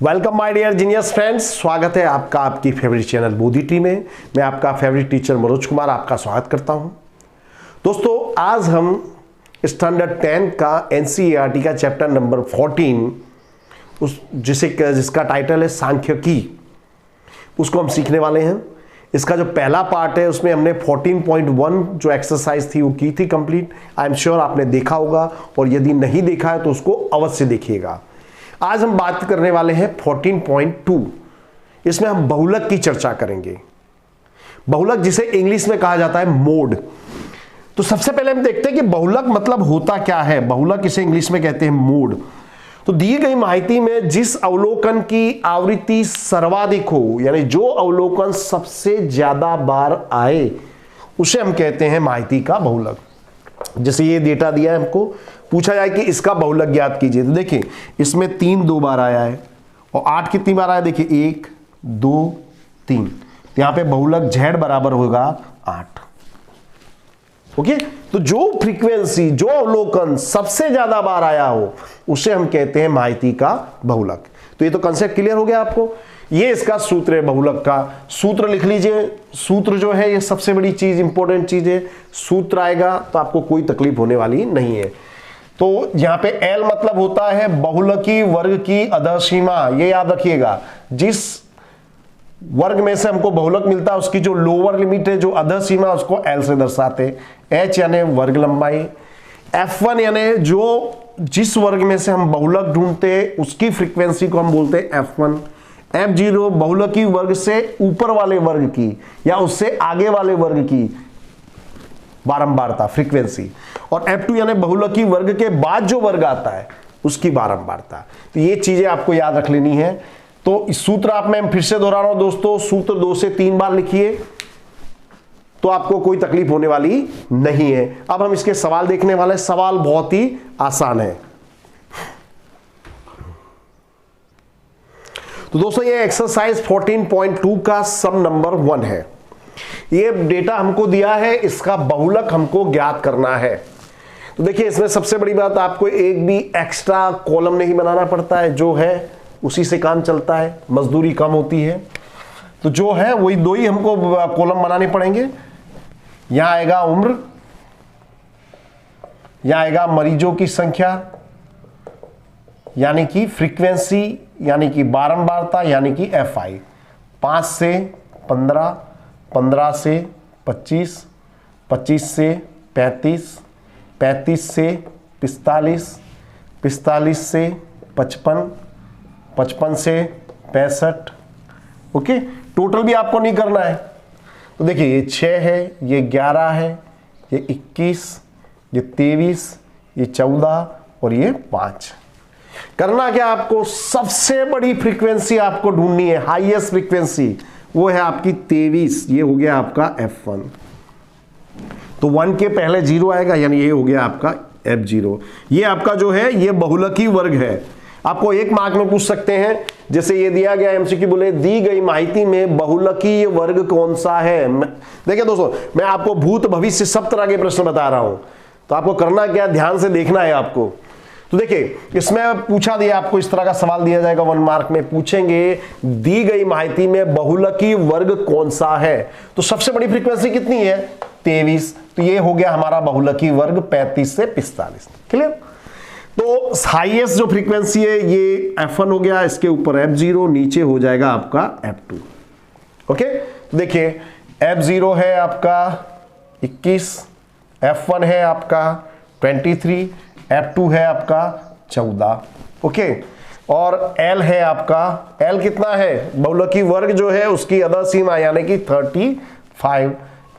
Welcome my dear genius friends, स्वागत है आपका आपकी फेवरेट चैनल बोधिटी में। मैं आपका फेवरेट टीचर मनोज कुमार आपका स्वागत करता हूं। दोस्तों, आज हम स्टैंडर्ड 10 का एनसीईआरटी का चैप्टर नंबर 14 जिसका टाइटल है सांख्यिकी, उसको हम सीखने वाले हैं। इसका जो पहला पार्ट है उसमें हमने 14.1 जो एक्सरसाइज थी वो की थी कंप्लीट। आई एम श्योर आपने देखा होगा, और यदि नहीं देखा है तो उसको अवश्य देखिएगा। आज हम बात करने वाले हैं 14.2। इसमें हम बहुलक की चर्चा करेंगे। बहुलक जिसे इंग्लिश में कहा जाता है मोड। तो सबसे पहले हम देखते हैं कि बहुलक मतलब होता क्या है। बहुलक इसे इंग्लिश में कहते हैं मोड। तो दी गई माहिती में जिस अवलोकन की आवृत्ति सर्वाधिक हो, यानी जो अवलोकन सबसे ज्यादा बार आए, उसे हम कहते हैं माहिती का बहुलक। जैसे ये डेटा दिया है, हमको पूछा जाए कि इसका बहुलक ज्ञात कीजिए। तो देखिए, इसमें 3 2 बार आया है, और 8 कितनी बार आया, देखिए 1 2 3। तो यहां पे बहुलक Z बराबर होगा 8। ओके, तो जो फ्रीक्वेंसी, जो अवलोकन सबसे ज्यादा बार आया हो, उसे हम कहते हैं माहिती का बहुलक। तो ये तो कंसेप्ट क्लियर हो गया आपको। ये इसका सूत्र है, बहुलक का सूत्र लिख लीजिए। सूत्र जो है ये सबसे बड़ी चीज, इंपॉर्टेंट चीज है। सूत्र आएगा तो आपको कोई तकलीफ होने वाली नहीं है। तो यहां पे L मतलब होता है बहुलकी वर्ग की अधसीमा। ये याद रखिएगा, जिस वर्ग में से हमको बहुलक मिलता है उसकी जो लोअर लिमिट है, जो अधसीमा, उसको L से दर्शाते। H यानी वर्ग लंबाई, F1 यानी जो जिस वर्ग में से हम बहुलक ढूंढते हैं उसकी फ्रीक्वेंसी को हम बोलते हैं F1। F0 बहुलकी वर्ग से ऊपर वाले वर्ग की या उससे आगे वाले वर्ग की बारंबारता, फ्रीक्वेंसी। और F2 यानी बहुलकी वर्ग के बाद जो वर्ग आता है उसकी बारंबारता। तो ये चीजें आपको याद रख लेनी है। तो इस सूत्र आप, मैं फिर से दोहरा रहा हूं दोस्तों, सूत्र 2 से 3 बार लिखिए तो आपको कोई तकलीफ होने वाली नहीं है। अब हम इसके सवाल देखने वाले हैं। सवाल बहुत ही आसान है। तो दोस्तों, ये एक्सरसाइज 14.2 का सम नंबर 1 है। ये डेटा हमको दिया है, इसका बहुलक हमको ज्ञात करना है। तो देखिए, इसमें सबसे बड़ी बात, आपको एक भी एक्स्ट्रा कॉलम नहीं बनाना पड़ता है। जो है उसी से काम चलता है, मजदूरी कम होती है। तो जो है वही 2 ही हमको कॉलम बनाने पड़ेंगे। यहां आएगा उम्र, यहां आएगा मरीजों की संख्या, यानी कि फ्रीक्वेंसी, यानी कि बारंबारता, यानी कि FI। 5 से 15, 15 से 25, 25 से 35, 35 से 45, 45 से 55, 55 से 65। ओके, टोटल भी आपको नहीं करना है। तो देखिए, ये 6 है, ये 11 है, ये 21, ये 23, ये 14 और ये 5। करना क्या आपको, सबसे बड़ी फ्रीक्वेंसी आपको ढूंढनी है, हाईएस्ट फ्रीक्वेंसी, वो है आपकी 23। ये हो गया आपका F1। तो 1 के पहले 0 आएगा, यानी ये हो गया आपका F0। ये आपका जो है ये बहुलकी वर्ग है। आपको 1 मार्क में पूछ सकते हैं, जैसे ये दिया गया MCQ, बोले दी गई माहिती में बहुलकीय वर्ग कौन सा है। देखिए दोस्तों, मैं आपको भूत भविष्य सब तरह के प्रश्न बता रहा हूं, तो आपको करना क्या, ध्यान से देखना है आपको। तो देखिए, इसमें पूछा दिया, आपको इस तरह का सवाल दिया जाएगा 1 मार्क में, पूछेंगे दी गई माहिती में बहुलकी वर्ग कौन सा है। तो सबसे बड़ी फ्रीक्वेंसी कितनी है, 23। तो ये हो गया हमारा बहुलकी वर्ग 35 से 45। क्लियर। तो हाईएस्ट जो फ्रीक्वेंसी है ये F1 हो गया, इसके ऊपर F0, नीचे हो जाएगा आपका F2। ओके, तो देखिए F0 है आपका 21, F1 है आपका 23, F2 है आपका 14। ओके, और L है आपका, L कितना है, बहुलकी वर्ग जो है उसकी अधसीमा, यानी कि 35।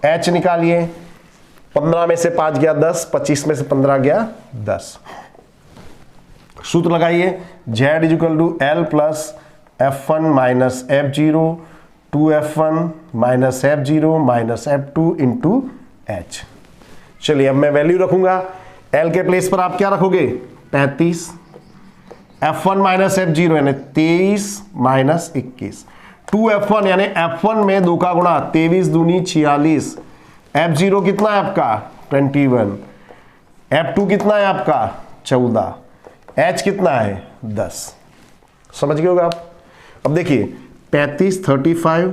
H निकालिए, 15 में से 5 गया 10, 25 में से 15 गया 10। सूत्र लगाइए, Z = L + F1 - F0, 2F1 - F0 - F2 × H। चलिए, अब मैं वैल्यू रखूंगा। L के प्लेस पर आप क्या रखोगे, 35। F1 - F0 यानी 23 - 21। 2F1 यानी F1 में 2 का गुणा, 23 दूनी 46। F0 कितना है आपका, 21। F2 कितना है आपका, 14। H कितना है, 10। समझ गए होगा आप। अब देखिए 35 35,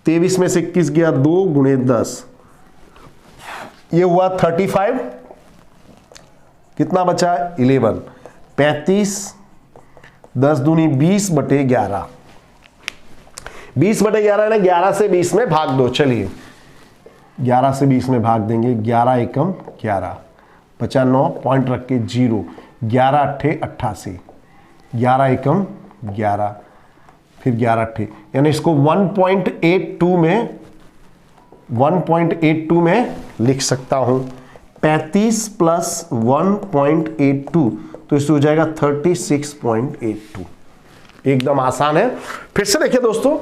23 में से 21 गया 2 गुणे 10, ये हुआ 35, कितना बचा 11, 35 10 दूनी 20 बटे 11, 20 बटे 11 है, 11 से 20 में भाग दो। चलिए 11 से 20 में भाग देंगे, 11 एकम 11, बचा 9, पॉइंट रख के 0, 11 अट्ठे 88, 11 एकम 11, फिर 11 अट्ठे, यानी इसको 1.82 में लिख सकता हूं। 35 प्लस 1.82 तो इससे हो जाएगा 36.82। एकदम आसान है। फिर से देखिए दोस्तों,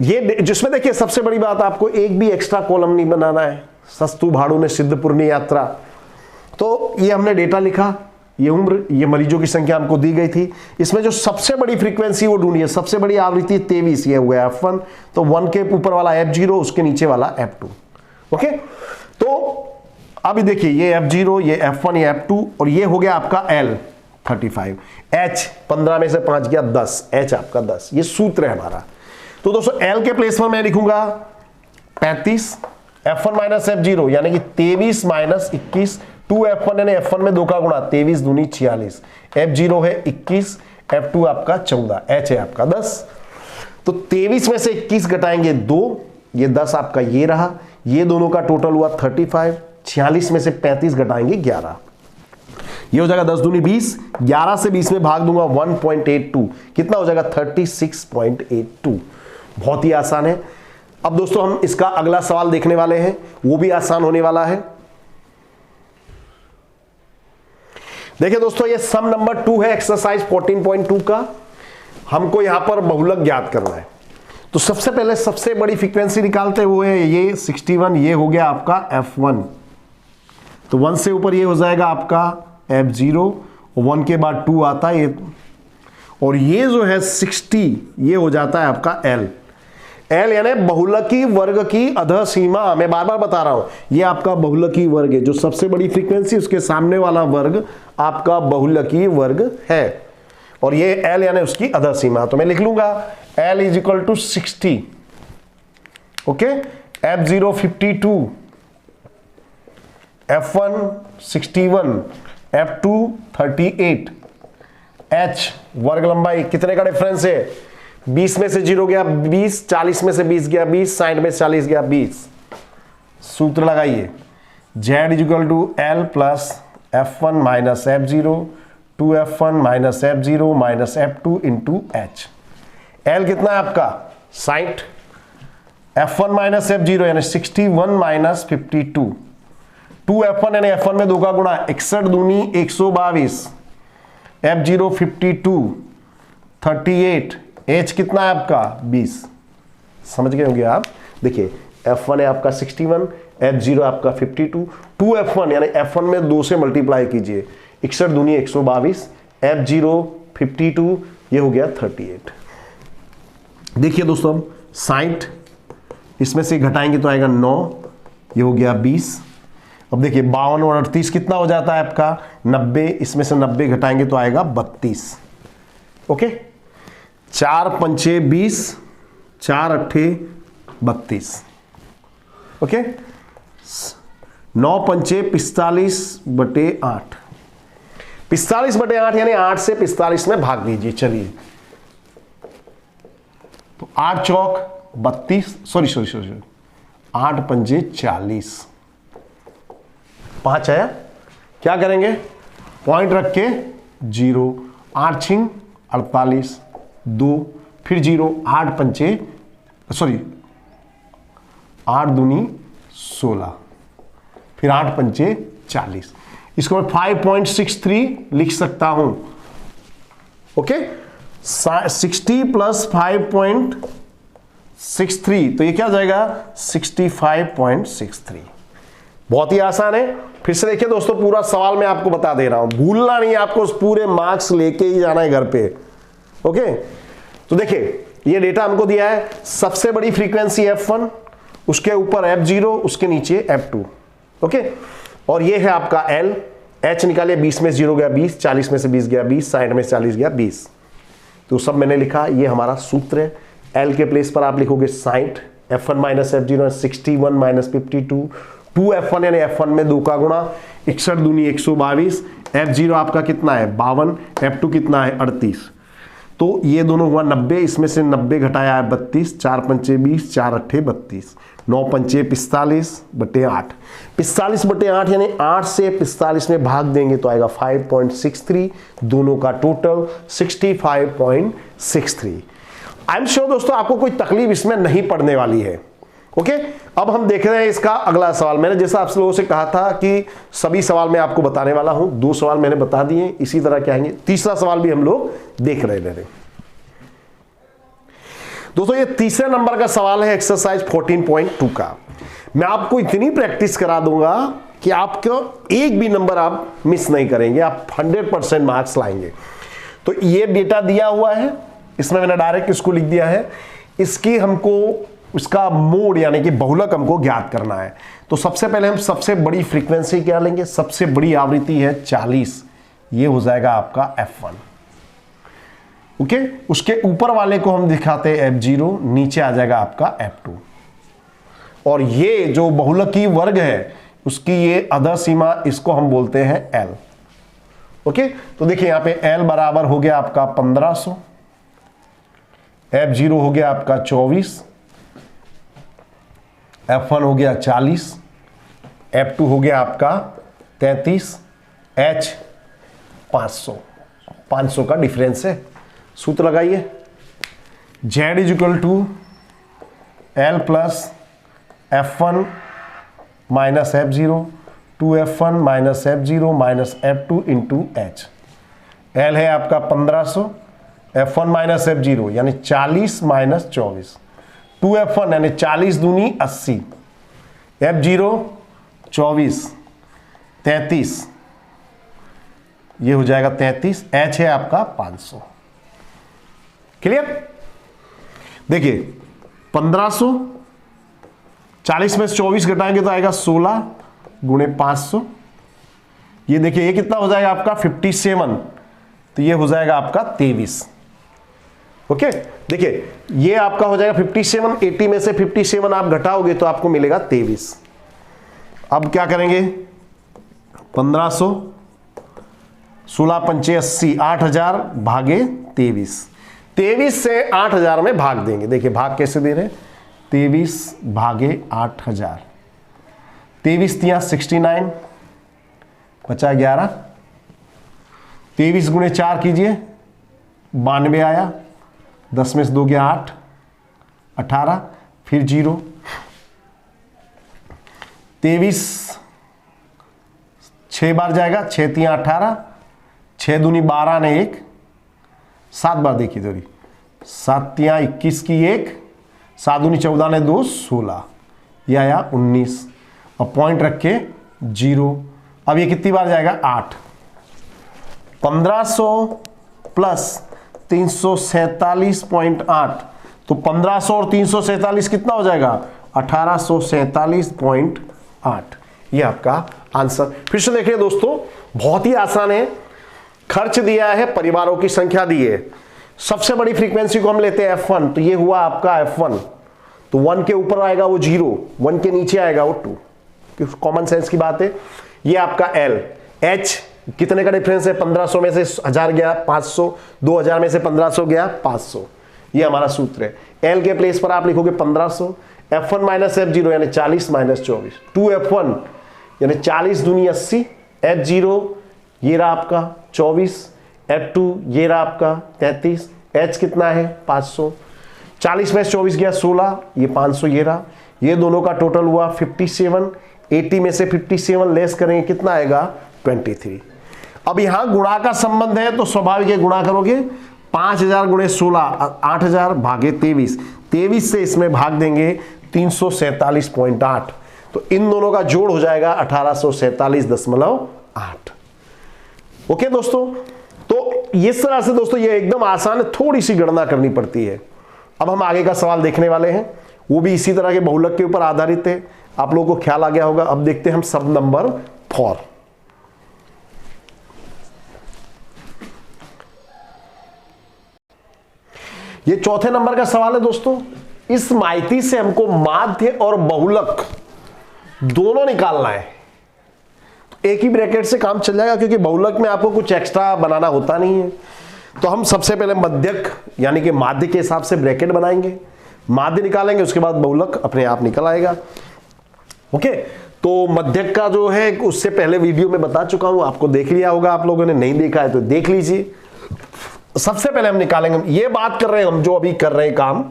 ये जिसमें देखिए सबसे बड़ी बात, आपको एक भी एक्स्ट्रा कॉलम नहीं बनाना है। सस्तु भाड़ू ने सिद्धपुरनी यात्रा, तो ये हमने डेटा लिखा, ये उम्र, ये मरीजों की संख्या हमको दी गई थी। इसमें जो सबसे बड़ी फ्रीक्वेंसी वो ढूंढिए, सबसे बड़ी आवृत्ति 23, ये हुआ F1, तो 1 के ऊपर वाला F0, उसके नीचे वाला F2। ओके, तो अभी देखिए ये F0, ये F1, ये F2, और ये हो गया आपका L 35, H 15 में से 5 गया 10, H आपका 10, ये सूत्र है हमारा। तो दोस्तों L के प्लेस में मैं लिखूंगा 35, F1 माइनस F0 यानी कि 23 माइनस 21, 2F1 यानी F1 में 2 का गुणा, 23 दूनी 46, F0 है 21, F2 आपका 14, H है आपका 10। तो 23 में से 21 घटाएंगे 2, ये 10 आपका ये रहा, ये दोनों का टोटल हुआ 35, 46 में से 35 घटाएंगे 11, ये हो जाएगा 10 दूनी 20, 11 से 20 में भाग दूंगा 1.82, कितना हो जाएगा 36.82। बहुत ही आसान है। अब दोस्तों हम इसका अगला सवाल देखने वाले हैं, वो भी आसान होने वाला है। देखिए दोस्तों, ये सम नंबर 2 है एक्सरसाइज 14.2 का। हमको यहां पर बहुलक ज्ञात करना है। तो सबसे पहले सबसे बड़ी फ्रीक्वेंसी निकालते हुए ये 61, ये हो गया आपका F1, तो 1 से ऊपर ये हो जाएगा आपका F0, और 1 के बाद 2 आता है ये, और ये जो है 60, ये हो जाता है आपका L यानी बहुलकी वर्ग की अधः सीमा। मैं बार बार बता रहा हूं, ये आपका बहुलकी वर्ग है, जो सबसे बड़ी फ्रीक्वेंसी उसके सामने वाला वर्ग आपका बहुलकी वर्ग है, और ये L यानी उसकी अधः सीमा। तो मैं लिख लूंगा L is equal to 60, okay, F0 52, F1 61, F2 38, H वर्ग लंबाई, कितने का डिफरेंस है 20 में से 0 गया 20, 40 में से 20 गया 20, 60 में से 40 गया 20। सूत्र लगाइए, Z is equal to L plus F1 minus F0, 2F1 minus F0 minus F2 into H। L कितना है आपका 60, F1 माइनस F0 यानी 61 माइनस 52, 2F1 यानी F1 में 2 का गुणा, 61 दूनी 122, F0 52, 38, H कितना है आपका 20। समझ गए होंगे आप। देखिए F1 है आपका 61, F0 आपका 52, 2F1 यानी F1 में 2 से मल्टीप्लाई कीजिए, 61 दूनी 122, F0 52, ये हो गया 38। देखिए दोस्तों, अब 60 इसमें से घटाएंगे तो आएगा 9, ये हो गया 20। अब देखिए 52 और 38 कितना हो जाता है आपका 90, इसमें से 90 घटाएंगे तो आएगा 32। ओके, 4 पंचे 20, 4 अट्ठे 32, ओके, 9 पंचे 45 बटे 8, 45 बटे 8 यानी 8 से 45 में भाग दीजिए। चलिए, तो 8 चौक 32, सॉरी 8 पंजे 40, 5 आया, क्या करेंगे पॉइंट रख के 0, 8 छिंग 48, 2 फिर 0, 8 पंचे 8 दूनी 16, फिर 8 पंचे 40, इसको मैं 5.63 लिख सकता हूं। ओके, 60 प्लस 5.63 तो ये क्या हो जाएगा 65.63। बहुत ही आसान है। फिर से देखिए दोस्तों, पूरा सवाल मैं आपको बता दे रहा हूं, भूलना नहीं है आपको, उस पूरे मार्क्स लेके ही जाना है घर पे। ओके, तो देखिए ये डेटा हमको दिया है, सबसे बड़ी फ्रीक्वेंसी F1, उसके ऊपर F0, उसके नीचे F2। ओके, और ये है आपका L, h निकालिए, 20 में 0 गया 20, 40 में से 20 गया 20, 60 में 40 गया 20। तो सब मैंने लिखा, ये हमारा सूत्र है। l के प्लेस पर आप लिखोगे 60, f1 minus f0 61 minus 52, 2f1 यानी f1 में 2 का गुणा, 61 दूनी 122, f0 आपका कितना है 52, f2 कितना है 38। तो ये दोनों हुआ 90, इसमें से 90 घटाया है 32, 4 पंचे 20, 4 अट्ठे 32, 9 पंचे 45/8, 45/8 यानी 8 से 45 में भाग देंगे तो आएगा 5.63, दोनों का टोटल 65.63। आई एम श्योर दोस्तों आपको कोई तकलीफ इसमें नहीं पड़ने वाली है। ओके, अब हम देख रहे हैं इसका अगला सवाल। मैंने जैसा आप लोगों से कहा था कि सभी सवाल मैं आपको बताने वाला हूं, 2 सवाल मैंने बता दिए, इसी तरह क्या आएंगे, तीसरा सवाल भी हम लोग देख रहे हैं। दोस्तों ये तीसरे नंबर का सवाल है एक्सरसाइज 14.2 का। मैं आपको इतनी प्रैक्टिस करा दूंगा कि आपको एक भी नंबर आप मिस नहीं करेंगे, आप 100% मार्क्स लाएंगे। तो ये डेटा दिया हुआ है, इसमें मैंने डायरेक्ट इसको लिख दिया है। इसकी हमको उसका मोड यानी कि बहुलक हमको ज्ञात करना है। तो सबसे पहले हम सबसे बड़ी फ्रीक्वेंसी क्या लेंगे, सबसे बड़ी आवृत्ति है 40, ये हो जाएगा आपका f1। ओके, उसके ऊपर वाले को हम दिखाते हैं f0, नीचे आ जाएगा आपका f2। और ये जो बहुलकी वर्ग है उसकी ये अधर सीमा, इसको हम बोलते हैं l। ओके, तो देखिए यहां पे l बराबर हो गया आपका 1500, f0 हो गया आपका 24, f1 हो गया 40, f2 हो गया आपका 33, h 500 का डिफरेंस है। सूत्र लगाइए, z is equal to l plus f1 minus f0, 2f1 minus f0 minus f2 into h। l है आपका 1500, f1 माइनस f0 यानी 40 माइनस 24, 2f1 यानी 40 दूनी 80, f0 24, 33, ये हो जाएगा 33, h है आपका 500। क्लियर? देखिए 1500, 40 में से 24 घटाएंगे तो आएगा 16 गुणे 500। ये देखिए ये कितना हो जाएगा आपका 57, तो ये हो जाएगा आपका 23। ओके, देखिए ये आपका हो जाएगा 57, 80 में से 57 आप घटाओगे तो आपको मिलेगा 23। अब क्या करेंगे, 1500, 16 पंचे 80, 8000 भागे 23, 23 से 8000 में भाग देंगे। देखिए भाग कैसे दे रहे हैं, 23 भागे 8000, 23 तिया 69, बचा 11, 23 गुणे 4 कीजिए, 92 आया, 10 में से 2 गया 8, 18, फिर 0, 23 6 बार जाएगा, 6 तिया 18, 6 दूनी 12 ने 1, 7 बार देखिए थोड़ी, 7 तिया 21 की 1, 7 दूनी 14 ने 2, 16, ये आया 19। अब पॉइंट रख के 0। अब ये कितनी बार जाएगा 8, 1500 प्लस 347.8, तो 1500 और 347 कितना हो जाएगा 1847.8। ये आपका आंसर। फिर से देखिए दोस्तों, बहुत ही आसान है। खर्च दिया है, परिवारों की संख्या दी है, सबसे बड़ी फ्रीक्वेंसी को हम लेते हैं f1, तो ये हुआ आपका f1। तो 1 के ऊपर आएगा वो 0, 1 के नीचे आएगा वो 2, कॉमन सेंस की बात है। ये आपका l, h कितने का डिफरेंस है, 1500 में से 1000 गया 500, 2000 में से 1500 गया 500। ये हमारा सूत्र है। l के प्लेस पर आप लिखोगे 1500, f1 माइनस f0 यानी 40 माइनस 24, 2f1 यानी 40 दूनी 80, f0 ये रहा आपका 24, f2 ये रहा आपका 33, h कितना है 500, 40 में से 24 गया 16, ये 500 ये रहा, ये दोनों का टोटल हुआ 57, 80 में से 57 लेस करेंगे कितना आएगा 23। अब यहां गुणा का संबंध है तो स्वाभाविक है गुणा करोगे, 5000 गुणे 16 8000 भागे 23, 23 से इसमें भाग देंगे 347.8, तो इन दोनों का जोड़ हो जाएगा 1847.8। ओके दोस्तों, तो इस तरह से दोस्तों ये एकदम आसान है, थोड़ी सी गणना करनी पड़ती है। अब हम आगे का सवाल देखने वाले हैं, वो भी इसी तरह के बहुलक के ऊपर आधारित है। आप लोगों को ख्याल आ गया होगा। अब देखते हैं हम सब नंबर 4। ये चौथे नंबर का सवाल है दोस्तों। इस माइती से हमको माध्य और बहुलक दोनों निकालना है। एक ही ब्रैकेट से काम चल जाएगा, क्योंकि बहुलक में आपको कुछ एक्स्ट्रा बनाना होता नहीं है। तो हम सबसे पहले मध्यक यानी कि माध्य के हिसाब से ब्रैकेट बनाएंगे, माध्य निकालेंगे, उसके बाद बहुलक अपने आप निकल आएगा। ओके, तो मध्यक का जो है उससे पहले वीडियो में बता चुका हूं, आपको देख लिया होगा। आप लोगों ने नहीं देखा है तो देख लीजिए। सबसे पहले हम निकालेंगे, ये बात कर रहे हैं हम जो अभी कर रहे हैं काम,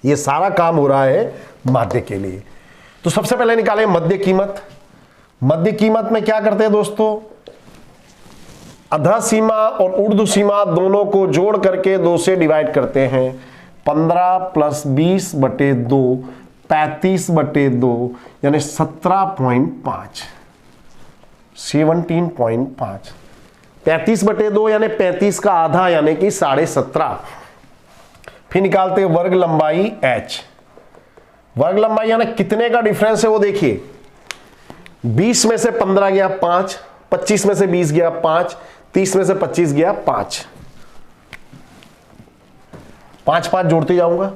ये सारा काम हो रहा है माध्य के लिए। तो सबसे पहले निकालेंगे मध्य कीमत। मध्य कीमत में क्या करते हैं दोस्तों, अधः सीमा और ऊर्ध्व सीमा दोनों को जोड़ करके 2 से डिवाइड करते हैं। 15 + 20 बटे 2 35 बटे 2 यानी 17.5 17.5। 35 बटे 2 यानी 35 का आधा यानी कि 17.5। फिर निकालते हैं वर्ग लंबाई h। वर्ग लंबाई यानी कितने का डिफरेंस है वो देखिए। 20 में से 15 गया 5, 25 में से 20 गया 5, 30 में से 25 गया 5, 5 जोड़ते जाऊंगा।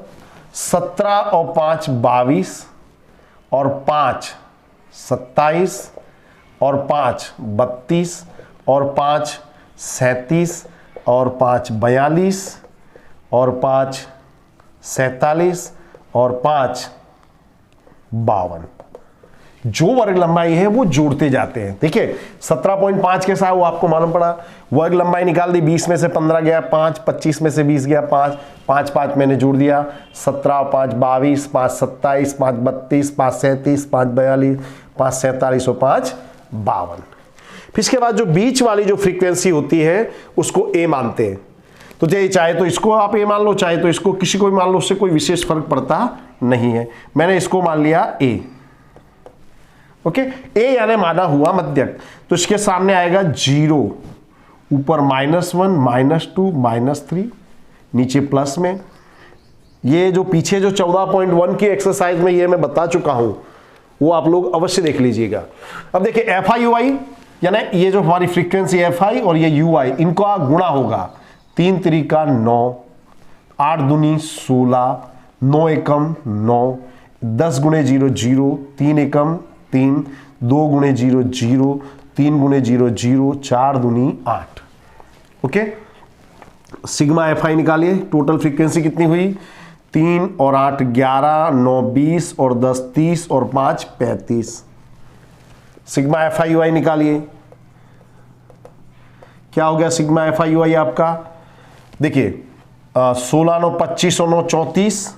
17 और 5 22 और 5 27 और 5 32 और 5 37 और 5 42 और 5 47 और 5 52। जो वर्ग लंबाई है वो जोड़ते जाते हैं। देखिए 17.5 कैसा है वो आपको मालूम पड़ा। वर्ग लंबाई निकाल दी, 20 में से 15 गया 5, 25 में से 20 गया 5, 5 मैंने जोड़ दिया। 17 और 5 22, 5 27, 5 32, 5 37, 5 42, 5 47 और 5 52। फिर इसके बाद जो बीच वाली जो फ्रीक्वेंसी होती है उसको ए मानते हैं। तो चाहे तो इसको आप ए मान लो, चाहे तो इसको, किसी को भी मान लो, उससे कोई विशेष फर्क पड़ता नहीं है। मैंने इसको मान लिया ए। ओके, ए यानी माना हुआ मध्यक। तो इसके सामने आएगा 0, ऊपर -1 -2 -3, नीचे प्लस में। ये जो पीछे जो 14.1 की एक्सरसाइज में ये मैं बता चुका हूं, वो आप लोग अवश्य देख लीजिएगा। अब देखिए FI UI यानी ये जो हमारी फ्रीक्वेंसी FI और ये UI, इनका गुणा होगा। 3 त्रिका 9, 8 दूनी 16, 9 एकम 9, 10 गुणे 0 0, 3 एकम 3, 2 गुणे 0 0, 3 गुणे 0 0, 4 दूनी 8। ओके, सिग्मा FI निकालिए। टोटल फ्रीक्वेंसी कितनी हुई, 3 और 8 11, 9 20 और 10 30 और 5 35। सिग्मा FI UI निकालिए। क्या हो गया सिग्मा FI UI आपका, देखिए 16 9 25 और 9 34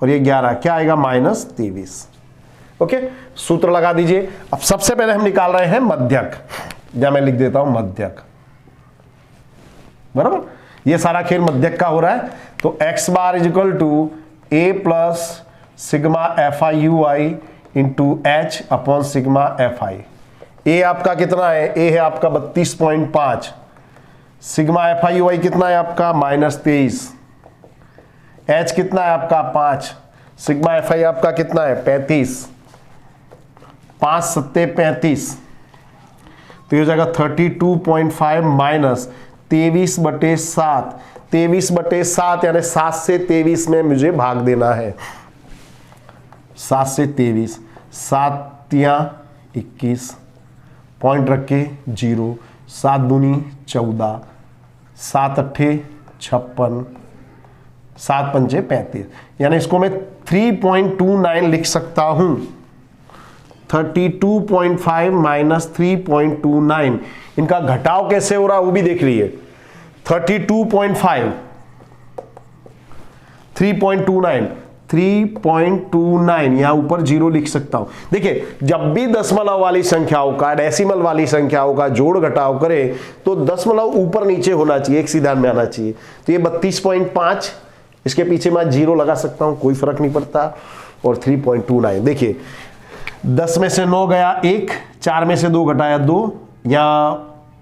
और ये 11, क्या आएगा -23। ओके, सूत्र लगा दीजिए। अब सबसे पहले हम निकाल रहे हैं मध्यक, या मैं लिख देता हूं मध्यक, बराबर। ये सारा खेल मध्यक का हो रहा है। तो x bar equal to a plus sigma FI UI into h upon sigma FI। a आपका कितना है, a है आपका 32.5, सिग्मा FI UI कितना है आपका -23, h कितना है आपका 5, सिग्मा FI आपका कितना है 35, 5 7 35, तो ये हो जाएगा 32.5 माइनस 23/7। 23/7 यानी 7 से 23 में मुझे भाग देना है। 7 से 23, 7 या 21, पॉइंट रख के 0, 7 दूनी 14, 7 अट्ठे 56, 7 पंचे 35, यानी इसको मैं 3.29 लिख सकता हूं। 32.5 माइनस 3.29, इनका घटाव कैसे हो रहा है वो भी देख लीजिए। 32.5 3.29 3.29, यहां ऊपर 0 लिख सकता हूं। देखिए जब भी दशमलव वाली संख्याओं का, डेसिमल वाली संख्याओं का जोड़ घटाव करें तो दशमलव ऊपर नीचे होना चाहिए, एक सीधा में आना चाहिए। तो ये 32.5, इसके पीछे मैं 0 लगा सकता हूं, कोई फर्क नहीं पड़ता। और 3.29, देखिए 10 में से 9 गया 1, 4 में से 2 घटाया 2, या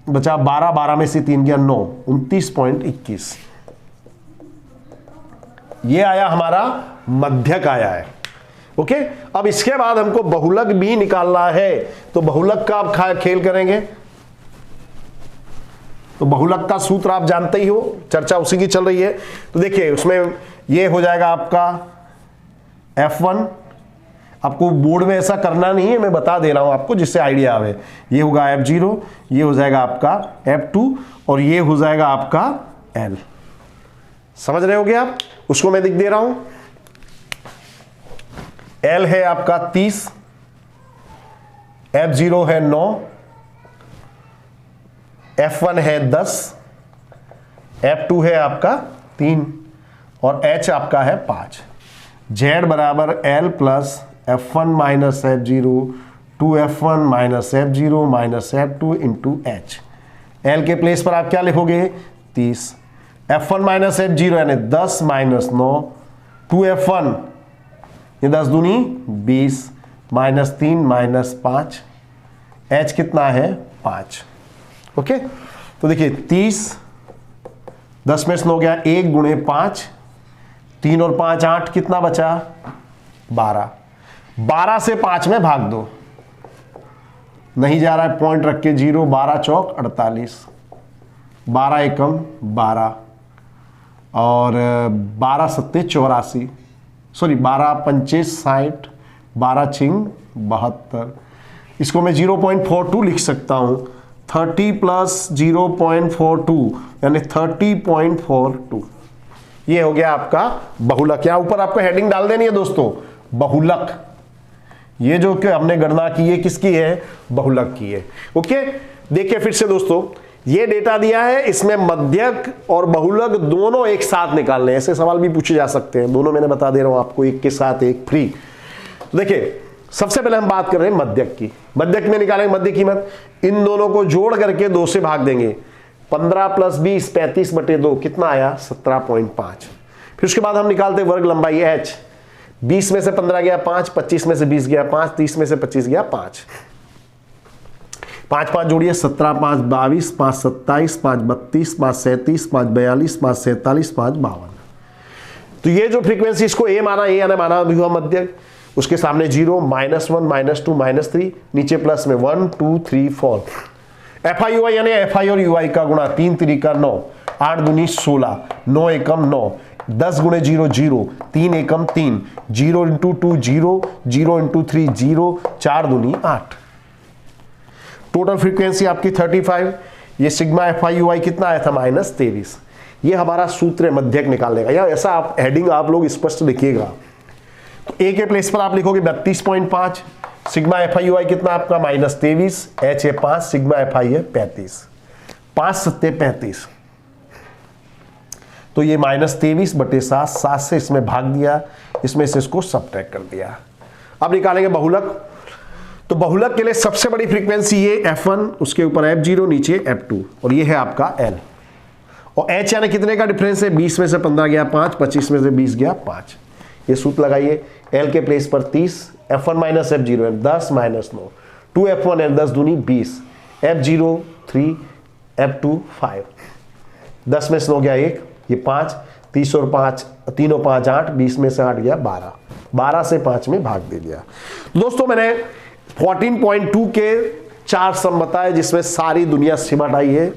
बचा 12, 12 में से 3 गया 9, 29.21। ये आया हमारा मध्यक आया है। ओके, अब इसके बाद हमको बहुलक भी निकालना है। तो बहुलक का आप खेल करेंगे। तो बहुलक का सूत्र आप जानते ही हो, चर्चा उसी की चल रही है। तो देखिए उसमें ये हो जाएगा आपका F1, आपको बोर्ड में ऐसा करना नहीं है, मैं बता दे रहा हूं आपको जिससे आइडिया आवे। ये होगा F0, ये हो जाएगा आपका F2 और ये हो जाएगा आपका L। समझ रहे होगे आप? उसको मैं लिख दे रहा हूं। L है आपका 30, F0 है 9, F1 है 10, F2 है आपका 3 और H आपका है 5। Z बराबर L plus F1 minus F0 2F1 minus F0 minus F2 into H। L के प्लेस पर आप क्या लिखोगे? 30। F1 माइनस F0 यानी 10 माइनस 9, 2F1 ये 10 दूनी 20 माइनस 3 माइनस 5, H कितना है? 5। ओके, तो देखिए 30, 10 में से 9 गया 1 गुणे 5, 3 और 5 8, कितना बचा? 12। 12 से 5 में भाग दो, नहीं जा रहा है पॉइंट रख के 0, 12 चौक 48, 12 एकम 12 और 12 सत्ते 84, सॉरी 12 पंचे 60, 12 छिंग 72। इसको मैं 0.42 लिख सकता हूं। 30 प्लस 0.42 यानी 30.42। ये हो गया आपका बहुलक। यहां ऊपर आपको हेडिंग डाल देनी है दोस्तों, बहुलक। ये जो कि हमने गणना की है किसकी है? बहुलक की है। ओके, देखिए फिर से दोस्तों, ये डेटा दिया है, इसमें मध्यक और बहुलक दोनों एक साथ निकालने, ऐसे सवाल भी पूछे जा सकते हैं। दोनों मैंने बता दे रहा हूं आपको, एक के साथ एक फ्री। तो देखिए सबसे पहले हम बात कर रहे हैं मध्यक की। मध्यक में निकालेंगे मध्य कीमत, इन दोनों को जोड़ करके 2 से भाग देंगे। 15 प्लस 20 35 बटे 2 कितना आया? 17.5। फिर उसके बाद हम निकालते वर्ग लंबाई H। 20 में से 15 गया 5, 25 में से 20 गया 5, 30 में से 25 गया 5। 5 5 जोड़िए 17 5 22, 5 27, 5 32, 5 37, 5 42, 5 47, 5 52। तो ये जो फ्रीक्वेंसी इसको A माना, A माना हुआ मध्यक, उसके सामने 0, -1, -2, -3, नीचे प्लस में 1 2 3 4। FI यानी FI और UI का गुणा, 3 3 9, 8 दूनी 16, 9 एकम 9, 10 गुणे 0 0, 3 एकम 3, 0 इंटू 2 0, 0 इंटू 3 0, 4 दूनी 8। टोटल फ्रीक्वेंसी आपकी 35। ये सिग्मा FI UI कितना आया था? -23। ये हमारा सूत्र है मध्यक निकालने का। या ऐसा आप हेडिंग आप लोग स्पष्ट लिखिएगा। तो A के प्लेस पर आप लिखोगे 32.5, सिग्मा FI UI कितना आपका? -23, H है 5, सिग्मा FI है 35, 5 सत्ते 35। तो ये -23 बटे 7, 7 से इसमें भाग दिया, इसमें से इसको सबट्रैक्ट कर दिया। अब निकालेंगे बहुलक। तो बहुलक के लिए सबसे बड़ी फ्रीक्वेंसी ये F1, उसके ऊपर F0, नीचे F2 और ये है आपका L। और H यानी कितने का डिफरेंस है? 20 में से 15 गया 5, 25 में से 20 गया 5। ये सूत्र लगाइए। L के प्लेस पर 30, F1 माइनस F0 है 10 माइनस 9, 2F1 है 10 दूनी 20, F0 3, F2 5। 10 में से 9 गया 1, ये 5, 30 और 5, 3 और 5 8, 20 में से 8 गया 12, 12 से 5 में भाग दे दिया। दोस्तों मैंने 14.2 के 4 सम बताए जिसमें सारी दुनिया सिमट आई है।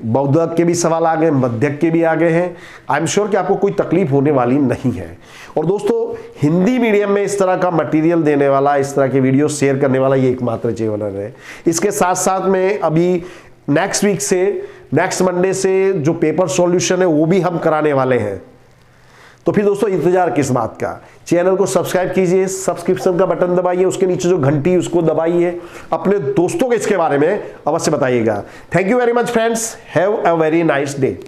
बहुलक के भी सवाल आ गए, मध्यक के भी आ गए हैं। आई एम श्योर कि आपको कोई तकलीफ होने वाली नहीं है। और दोस्तों हिंदी मीडियम में इस तरह का मटेरियल देने वाला, इस तरह के वीडियो शेयर करने वाला ये एकमात्र चैनल है। इसके साथ साथ में अभी नेक्स्ट वीक से, नेक्स्ट मंडे से जो पेपर सॉल्यूशन है वो भी हम कराने वाले हैं। तो फिर दोस्तों इंतजार किस बात का? चैनल को सब्सक्राइब कीजिए, सब्सक्रिप्शन का बटन दबाइए, उसके नीचे जो घंटी उसको दबाइए, अपने दोस्तों को इसके बारे में अवश्य बताइएगा। Thank you very much friends, have a very nice day.